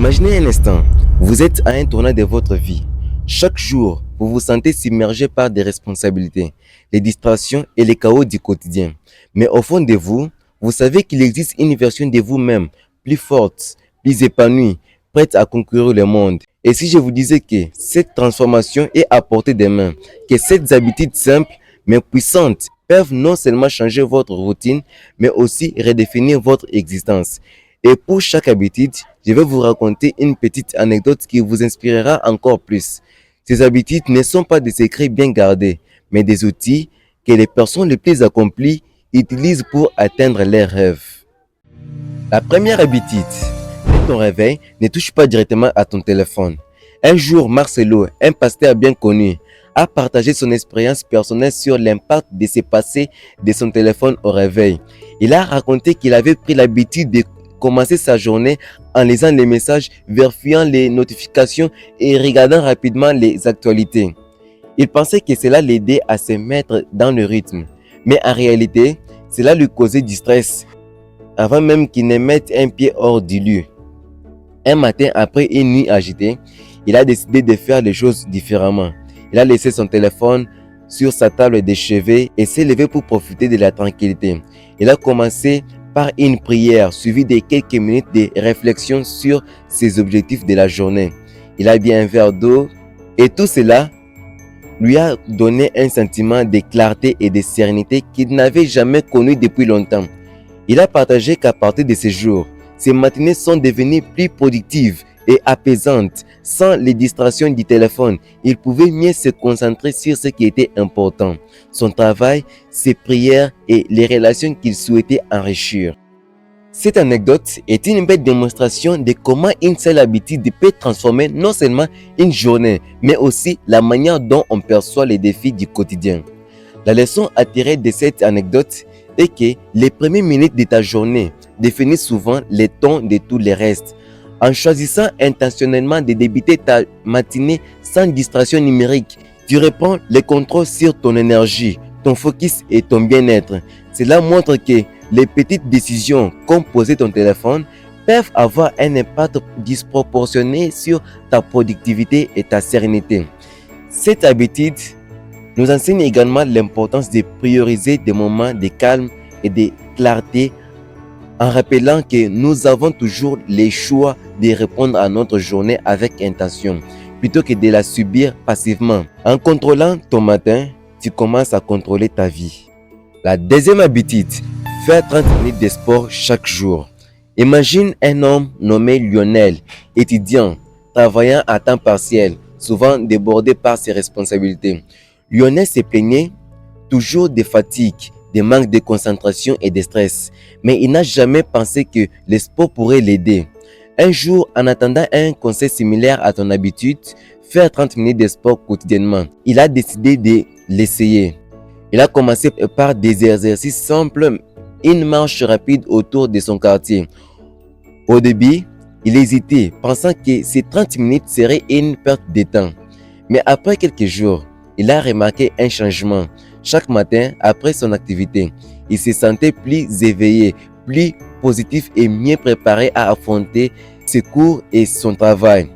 Imaginez un instant, vous êtes à un tournant de votre vie. Chaque jour, vous vous sentez submergé par des responsabilités, les distractions et les chaos du quotidien. Mais au fond de vous, vous savez qu'il existe une version de vous-même plus forte, plus épanouie, prête à conquérir le monde. Et si je vous disais que cette transformation est à portée des mains, que ces habitudes simples mais puissantes peuvent non seulement changer votre routine, mais aussi redéfinir votre existence. Et pour chaque habitude, je vais vous raconter une petite anecdote qui vous inspirera encore plus. Ces habitudes ne sont pas des secrets bien gardés, mais des outils que les personnes les plus accomplies utilisent pour atteindre leurs rêves. La première habitude, dès ton réveil, ne touche pas directement à ton téléphone. Un jour, Marcelo, un pasteur bien connu, a partagé son expérience personnelle sur l'impact de se passer de son téléphone au réveil. Il a raconté qu'il avait pris l'habitude de commencer sa journée en lisant les messages, vérifiant les notifications et regardant rapidement les actualités. Il pensait que cela l'aidait à se mettre dans le rythme. Mais en réalité, cela lui causait du stress avant même qu'il ne mette un pied hors du lit. Un matin, après une nuit agitée, il a décidé de faire les choses différemment. Il a laissé son téléphone sur sa table de chevet et s'est levé pour profiter de la tranquillité. Il a commencé par une prière suivie de quelques minutes de réflexion sur ses objectifs de la journée. Il a bu un verre d'eau et tout cela lui a donné un sentiment de clarté et de sérénité qu'il n'avait jamais connu depuis longtemps. Il a partagé qu'à partir de ce jour, ses matinées sont devenues plus productives et apaisantes. Sans les distractions du téléphone, il pouvait mieux se concentrer sur ce qui était important, son travail, ses prières et les relations qu'il souhaitait enrichir. Cette anecdote est une belle démonstration de comment une seule habitude peut transformer non seulement une journée, mais aussi la manière dont on perçoit les défis du quotidien. La leçon à tirer de cette anecdote est que les premières minutes de ta journée définissent souvent le ton de tout le reste. En choisissant intentionnellement de débuter ta matinée sans distraction numérique, tu reprends le contrôle sur ton énergie, ton focus et ton bien-être. Cela montre que les petites décisions comme poser ton téléphone peuvent avoir un impact disproportionné sur ta productivité et ta sérénité. Cette habitude nous enseigne également l'importance de prioriser des moments de calme et de clarté en rappelant que nous avons toujours le choix de répondre à notre journée avec intention plutôt que de la subir passivement. En contrôlant ton matin, tu commences à contrôler ta vie. La deuxième habitude, faire 30 minutes de sport chaque jour. Imagine un homme nommé Lionel, étudiant, travaillant à temps partiel, souvent débordé par ses responsabilités. Lionel se plaignait toujours de fatigue, de manque de concentration et de stress, mais il n'a jamais pensé que le sport pourrait l'aider. Un jour, en attendant un conseil similaire à ton habitude, faire 30 minutes de sport quotidiennement, il a décidé de l'essayer. Il a commencé par des exercices simples, une marche rapide autour de son quartier. Au début, il hésitait, pensant que ces 30 minutes seraient une perte de temps. Mais après quelques jours, il a remarqué un changement. Chaque matin, après son activité, il se sentait plus éveillé, plus positif et mieux préparé à affronter ses cours et son travail.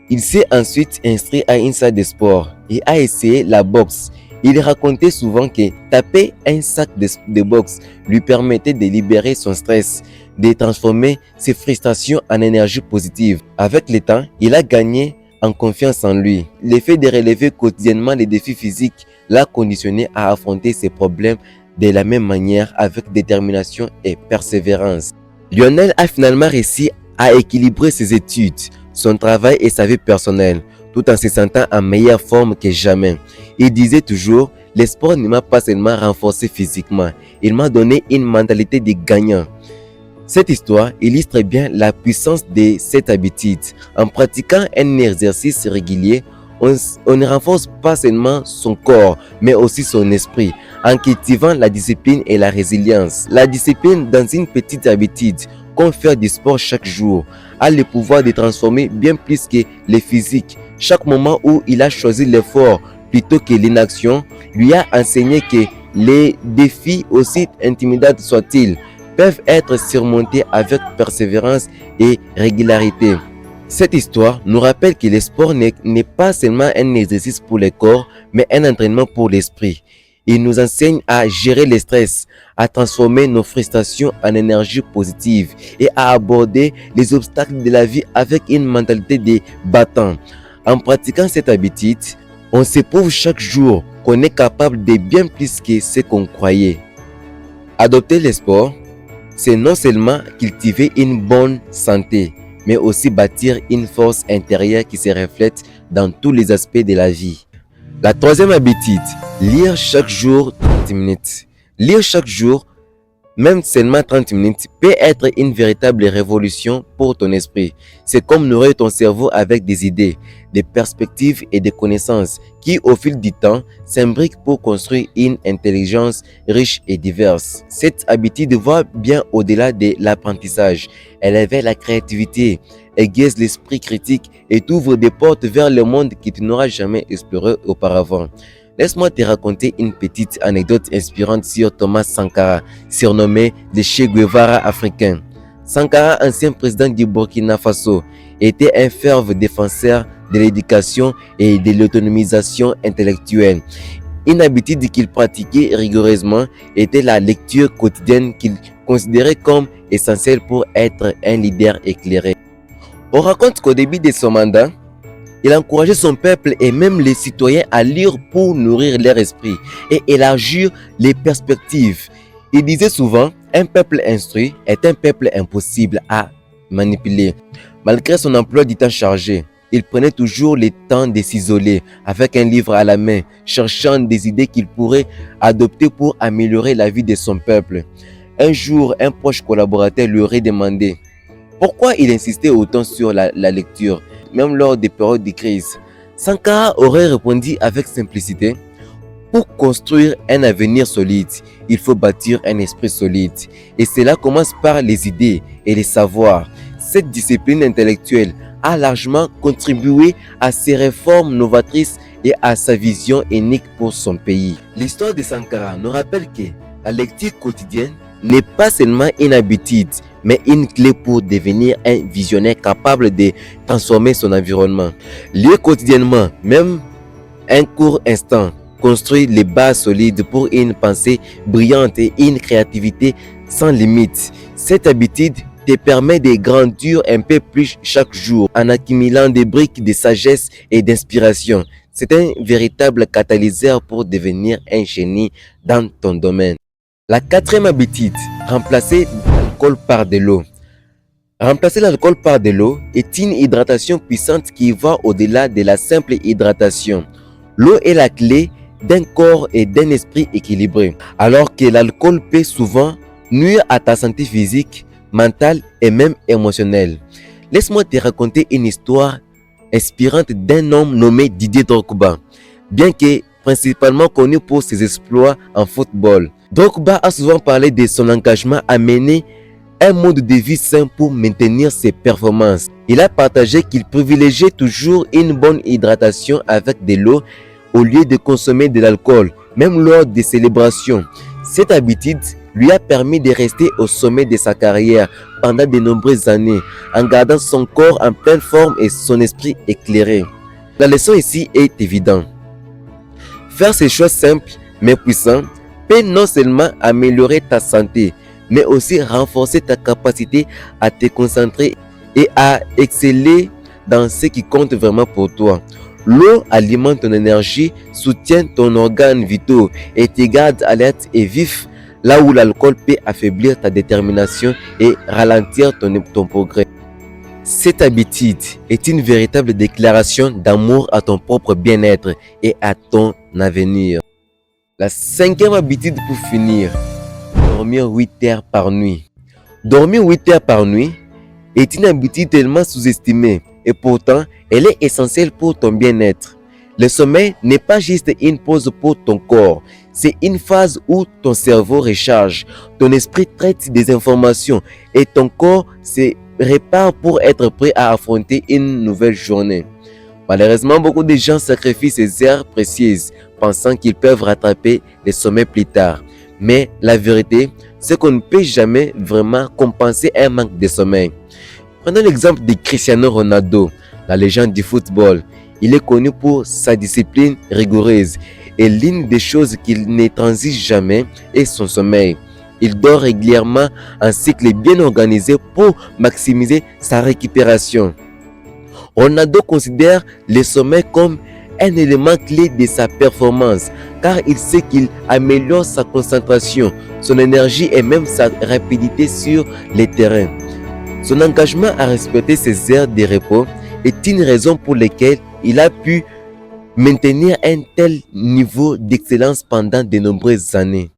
Il s'est ensuite inscrit à une salle de sport et a essayé la boxe. Il racontait souvent que taper un sac de boxe lui permettait de libérer son stress, de transformer ses frustrations en énergie positive. Avec le temps, il a gagné en confiance en lui. Le fait de relever quotidiennement les défis physiques l'a conditionné à affronter ses problèmes de la même manière avec détermination et persévérance. Lionel a finalement réussi à équilibrer ses études, son travail et sa vie personnelle, tout en se sentant en meilleure forme que jamais. Il disait toujours, le sport ne m'a pas seulement renforcé physiquement, il m'a donné une mentalité de gagnant. Cette histoire illustre bien la puissance de cette habitude. En pratiquant un exercice régulier, on ne renforce pas seulement son corps, mais aussi son esprit, en cultivant la discipline et la résilience. La discipline dans une petite habitude, comme faire du sport chaque jour, a le pouvoir de transformer bien plus que le physique. Chaque moment où il a choisi l'effort plutôt que l'inaction, lui a enseigné que les défis, aussi intimidants soient-ils, peuvent être surmontés avec persévérance et régularité. Cette histoire nous rappelle que le sport n'est pas seulement un exercice pour le corps, mais un entraînement pour l'esprit. Il nous enseigne à gérer le stress, à transformer nos frustrations en énergie positive et à aborder les obstacles de la vie avec une mentalité de battant. En pratiquant cette habitude, on se prouve chaque jour qu'on est capable de bien plus que ce qu'on croyait. Adopter le sport, c'est non seulement cultiver une bonne santé, mais aussi bâtir une force intérieure qui se reflète dans tous les aspects de la vie. La troisième habitude, lire chaque jour 30 minutes. Lire chaque jour, même seulement 30 minutes, peut être une véritable révolution pour ton esprit. C'est comme nourrir ton cerveau avec des idées, des perspectives et des connaissances qui, au fil du temps, s'imbriquent pour construire une intelligence riche et diverse. Cette habitude va bien au-delà de l'apprentissage. Elle éveille la créativité, aiguise l'esprit critique et t'ouvre des portes vers le monde que tu n'auras jamais exploré auparavant. Laisse-moi te raconter une petite anecdote inspirante sur Thomas Sankara, surnommé le Che Guevara africain. Sankara, ancien président du Burkina Faso, était un fervent défenseur de l'éducation et de l'autonomisation intellectuelle. Une habitude qu'il pratiquait rigoureusement était la lecture quotidienne qu'il considérait comme essentielle pour être un leader éclairé. On raconte qu'au début de son mandat, il encourageait son peuple et même les citoyens à lire pour nourrir leur esprit et élargir les perspectives. Il disait souvent, un peuple instruit est un peuple impossible à manipuler. Malgré son emploi du temps chargé, il prenait toujours le temps de s'isoler avec un livre à la main, cherchant des idées qu'il pourrait adopter pour améliorer la vie de son peuple. Un jour, un proche collaborateur lui aurait demandé pourquoi il insistait autant sur la lecture, même lors des périodes de crise. Sankara aurait répondu avec simplicité: pour construire un avenir solide, il faut bâtir un esprit solide. Et cela commence par les idées et les savoirs. Cette discipline intellectuelle a largement contribué à ses réformes novatrices et à sa vision unique pour son pays. L'histoire de Sankara nous rappelle que la lecture quotidienne n'est pas seulement une habitude, mais une clé pour devenir un visionnaire capable de transformer son environnement. Lire quotidiennement, même un court instant, construit les bases solides pour une pensée brillante et une créativité sans limite. Cette habitude te permet de grandir un peu plus chaque jour en accumulant des briques de sagesse et d'inspiration. C'est un véritable catalyseur pour devenir un génie dans ton domaine. La quatrième habitude, remplacer l'alcool par de l'eau. Remplacer l'alcool par de l'eau est une hydratation puissante qui va au-delà de la simple hydratation. L'eau est la clé d'un corps et d'un esprit équilibré, alors que l'alcool peut souvent nuire à ta santé physique, mentale et même émotionnelle. Laisse-moi te raconter une histoire inspirante d'un homme nommé Didier Drogba. Bien que principalement connu pour ses exploits en football, Drogba a souvent parlé de son engagement à mener un mode de vie sain pour maintenir ses performances. Il a partagé qu'il privilégiait toujours une bonne hydratation avec de l'eau au lieu de consommer de l'alcool, même lors des célébrations. Cette habitude lui a permis de rester au sommet de sa carrière pendant de nombreuses années, en gardant son corps en pleine forme et son esprit éclairé. La leçon ici est évidente. Faire ces choix simples mais puissants peut non seulement améliorer ta santé, mais aussi renforcer ta capacité à te concentrer et à exceller dans ce qui compte vraiment pour toi. L'eau alimente ton énergie, soutient ton organe vitaux et te garde alerte et vif, là où l'alcool peut affaiblir ta détermination et ralentir ton progrès. Cette habitude est une véritable déclaration d'amour à ton propre bien-être et à ton avenir. La cinquième habitude pour finir, dormir 8 heures par nuit. Dormir 8 heures par nuit est une habitude tellement sous-estimée et pourtant elle est essentielle pour ton bien-être. Le sommeil n'est pas juste une pause pour ton corps, c'est une phase où ton cerveau recharge, ton esprit traite des informations et ton corps se répare pour être prêt à affronter une nouvelle journée. Malheureusement, beaucoup de gens sacrifient ces heures précieuses, pensant qu'ils peuvent rattraper le sommeil plus tard. Mais la vérité, c'est qu'on ne peut jamais vraiment compenser un manque de sommeil. Prenons l'exemple de Cristiano Ronaldo, la légende du football. Il est connu pour sa discipline rigoureuse et l'une des choses qu'il ne transige jamais est son sommeil. Il dort régulièrement un cycle bien organisé pour maximiser sa récupération. Ronaldo considère le sommeil comme un élément clé de sa performance car il sait qu'il améliore sa concentration, son énergie et même sa rapidité sur les terrains. Son engagement à respecter ses heures de repos est une raison pour laquelle il a pu maintenir un tel niveau d'excellence pendant de nombreuses années.